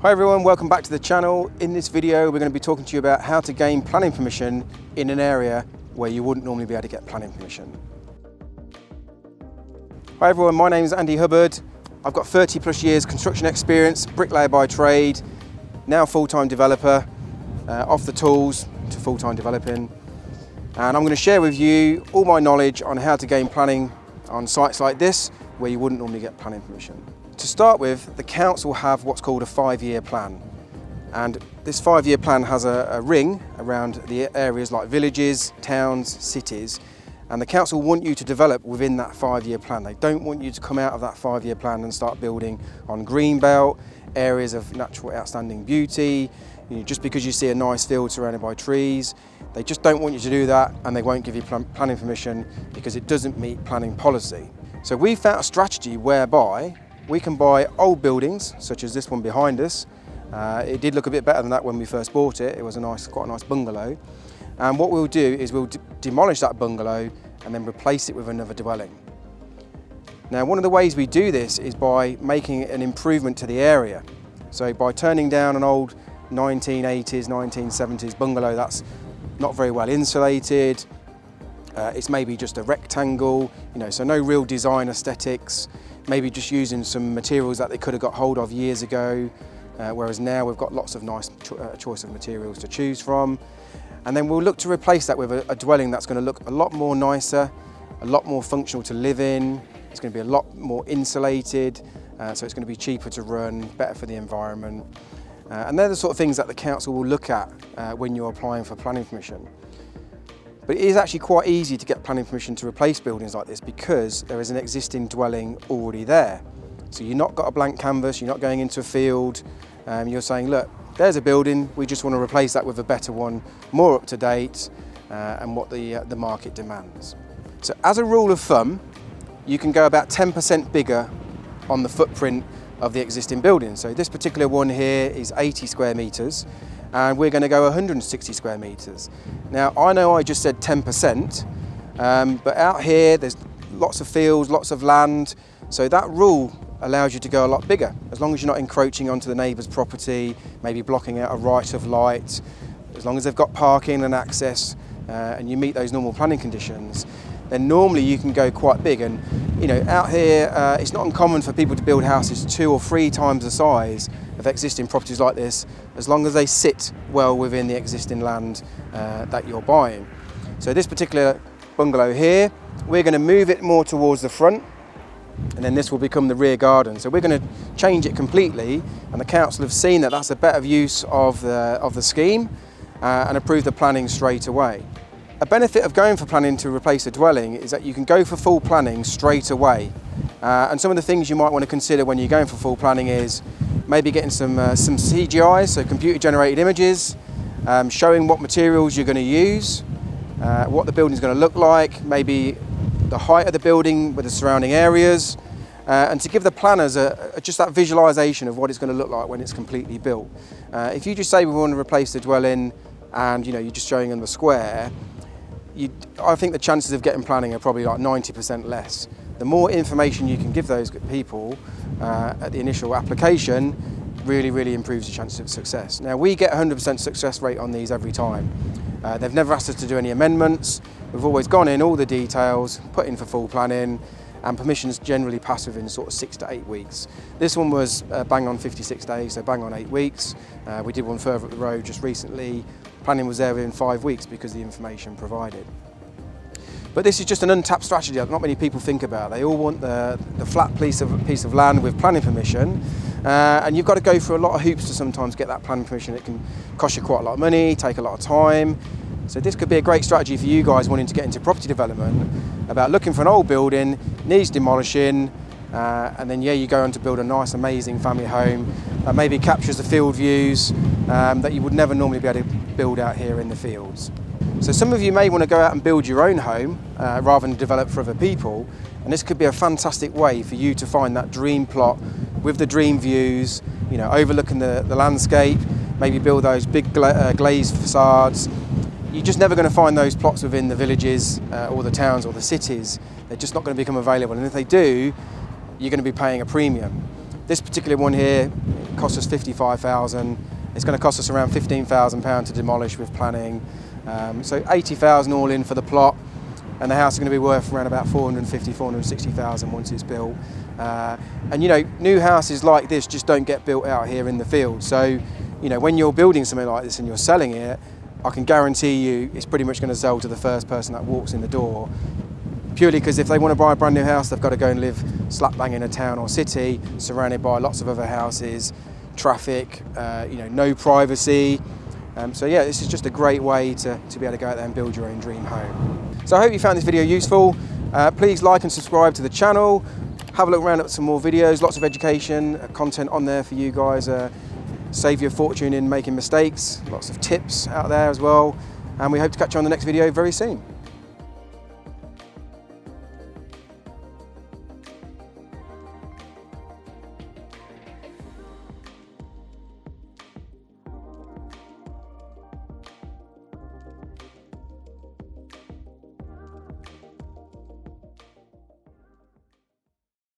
Hi everyone, welcome back to the channel. In this video we're going to be talking to you about how to gain planning permission in an area where you wouldn't normally be able to get planning permission. Hi everyone, my name is Andy Hubbard. I've got 30 plus years construction experience, bricklayer by trade, now full-time developer, off the tools to full-time developing. And I'm going to share with you all my knowledge on how to gain planning on sites like this where you wouldn't normally get planning permission. To start with, the council have what's called a 5-year plan. And this 5-year plan has a ring around the areas like villages, towns, cities. And the council want you to develop within that 5-year plan. They don't want you to come out of that 5-year plan and start building on greenbelt, areas of natural outstanding beauty, just because you see a nice field surrounded by trees. They just don't want you to do that, and they won't give you planning permission because it doesn't meet planning policy. So we found a strategy whereby we can buy old buildings, such as this one behind us. It did look a bit better than that when we first bought it. It was quite a nice bungalow. And what we'll do is we'll demolish that bungalow and then replace it with another dwelling. Now, one of the ways we do this is by making an improvement to the area. So by turning down an old 1980s, 1970s bungalow that's not very well insulated, it's maybe just a rectangle, so no real design aesthetics, maybe just using some materials that they could have got hold of years ago, whereas now we've got lots of nice choice of materials to choose from. And then we'll look to replace that with a dwelling that's going to look a lot more nicer, a lot more functional to live in. It's going to be a lot more insulated, so it's going to be cheaper to run, better for the environment. And they're the sort of things that the council will look at when you're applying for planning permission. But it is actually quite easy to get planning permission to replace buildings like this because there is an existing dwelling already there. So you've not got a blank canvas, you're not going into a field, you're saying, look, there's a building, we just want to replace that with a better one, more up to date, and what the market demands. So as a rule of thumb, you can go about 10% bigger on the footprint of the existing building. So this particular one here is 80 square metres, and we're going to go 160 square metres. Now, I know I just said 10%, but out here there's lots of fields, lots of land, so that rule allows you to go a lot bigger, as long as you're not encroaching onto the neighbour's property, maybe blocking out a right of light, as long as they've got parking and access, and you meet those normal planning conditions, then normally you can go quite big. And out here, it's not uncommon for people to build houses 2 or 3 times the size of existing properties like this, as long as they sit well within the existing land that you're buying. So this particular bungalow here, we're going to move it more towards the front, and then this will become the rear garden. So we're going to change it completely, and the council have seen that that's a better use of the scheme and approved the planning straight away. A benefit of going for planning to replace a dwelling is that you can go for full planning straight away. And some of the things you might want to consider when you're going for full planning is maybe getting some CGI, so computer generated images, showing what materials you're going to use, what the building's going to look like, maybe the height of the building with the surrounding areas, and to give the planners just that visualization of what it's going to look like when it's completely built. If you just say we want to replace the dwelling and you're just showing them the square, I think the chances of getting planning are probably like 90% less. The more information you can give those people at the initial application really improves the chances of success. Now, we get 100% success rate on these every time. They've never asked us to do any amendments. We've always gone in all the details, put in for full planning, and permissions generally pass within sort of 6 to 8 weeks. This one was bang on 56 days, so bang on 8 weeks. We did one further up the road just recently. Planning was there within 5 weeks because of the information provided. But this is just an untapped strategy that not many people think about. They all want the flat piece of land with planning permission, and you've got to go through a lot of hoops to sometimes get that planning permission. It can cost you quite a lot of money, take a lot of time. So this could be a great strategy for you guys wanting to get into property development, about looking for an old building, needs demolishing, and then you go on to build a nice, amazing family home that maybe captures the field views that you would never normally be able to build out here in the fields. So some of you may want to go out and build your own home rather than develop for other people, and this could be a fantastic way for you to find that dream plot with the dream views, overlooking the landscape, maybe build those big glazed facades. You're just never going to find those plots within the villages or the towns or the cities. They're just not going to become available, and if they do, you're going to be paying a premium. This particular one here, cost us 55,000. It's going to cost us around £15,000 to demolish with planning. So 80,000 all in for the plot, and the house is going to be worth around about 450, 460,000 once it's built. And you know, new houses like this just don't get built out here in the field. So, you know, when you're building something like this and you're selling it, I can guarantee you it's pretty much going to sell to the first person that walks in the door. Purely because if they want to buy a brand new house, they've got to go and live slap bang in a town or city, surrounded by lots of other houses, traffic, you know, no privacy. So yeah, this is just a great way to be able to go out there and build your own dream home. So I hope you found this video useful. Please like and subscribe to the channel. Have a look around at some more videos, lots of education, content on there for you guys. Save you a fortune in making mistakes, lots of tips out there as well. And we hope to catch you on the next video very soon.